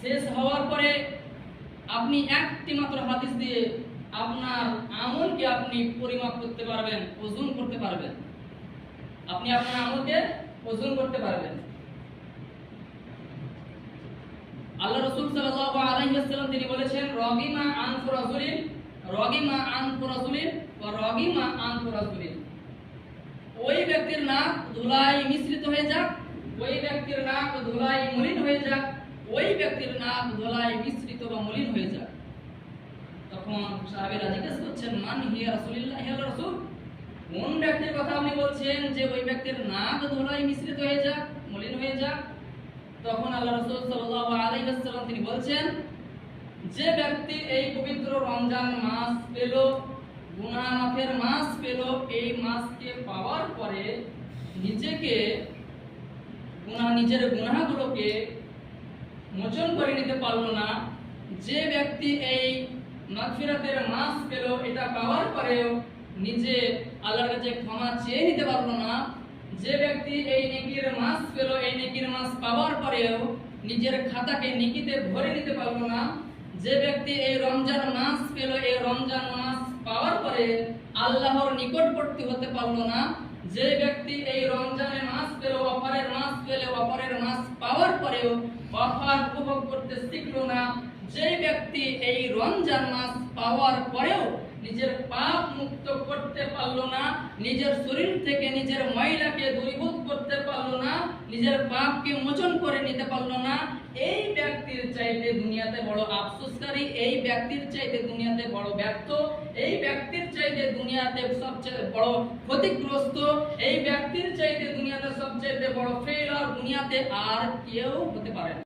শেষ হওয়ার পরে আপনি একটি মাত্র হাদিস দিয়ে আপনার আমলকে আপনি পরিমাপ করতে পারবেন, ওজন করতে পারবেন। আপনি আপনার আমলকে ওজন করতে পারবেন। আল্লাহ রাসূল সাল্লাল্লাহু আলাইহি ওয়াসাল্লাম তিনি বলেছেন, রাগিমা আনফু রাসূলিন ওয়া রাগিমা আনফু রাসূলিন। ওই ব্যক্তির নাক ধুলায় মিশ্রিত হয়ে যাক, ওই ব্যক্তির নাক ধুলায় মলিন হয়ে যাক, ওই ব্যক্তির নাক ধুলায় মিশ্রিত বা মলিন হয়ে যাক। তখন সাহাবীরা জিজ্ঞেস করছেন, মান হিয়া রাসূলুল্লাহ, হে আল্লাহর রাসূল, কোন ব্যক্তির কথা আপনি বলছেন যে ওই ব্যক্তির নাক ধুলায় মিশ্রিত হয়ে যাক, মলিন হয়ে যাক? তখন আল্লাহ রাসূল সাল্লাল্লাহু আলাইহি ওয়াসাল্লাম তিনি বলছেন, যে ব্যক্তি এই পবিত্র রমজান মাস পেল, গুনাহ মাফের মাস পেল, এই মাসকে পাওয়ার পরে নিজের গুনাহগুলোকে মোচন করে নিতে পারলো না, যে ব্যক্তি এই মাগফিরাতের মাস পেল, এটা পাওয়ার পরেও নিজে আল্লাহর কাছে ক্ষমা চেয়ে নিতে পারলো না, যে ব্যক্তি এই নেকির মাস পেল, এই নেকির মাস পাওয়ার পরেও নিজের খাতাকে নেকিতে ভরে নিতে পারলো না, যে ব্যক্তি এই রমজান মাস পেল, এই রমজান মাস পাওয়ার পরে আল্লাহর নিকটবর্তী হতে পারলো না, যে ব্যক্তি এই রমজানের মাস পেল, অফারের মাস পেল, অফারের মাস পাওয়ার পরেও অফার উপভোগ করতে শিখলো না, যে ব্যক্তি এই রমজান মাস পাওয়ার পরেও নিজের পাপ মুক্ত করতে পারলো না, নিজের শরীর থেকে নিজের ময়লাকে দূরীভূত করতে পারলো না, নিজের পাপকে মোচন করে নিতে পারলো না, এই ব্যক্তির চাইতে দুনিয়াতে বড় আফসোসকারী, এই ব্যক্তির চাইতে দুনিয়াতে বড় ব্যর্থ, এই ব্যক্তির চাইতে দুনিয়াতে সবচেয়ে বড় ক্ষতিগ্রস্ত, এই ব্যক্তির চাইতে দুনিয়াতে সবচেয়ে বড় ফেইলার দুনিয়াতে আর কেউ হতে পারে না।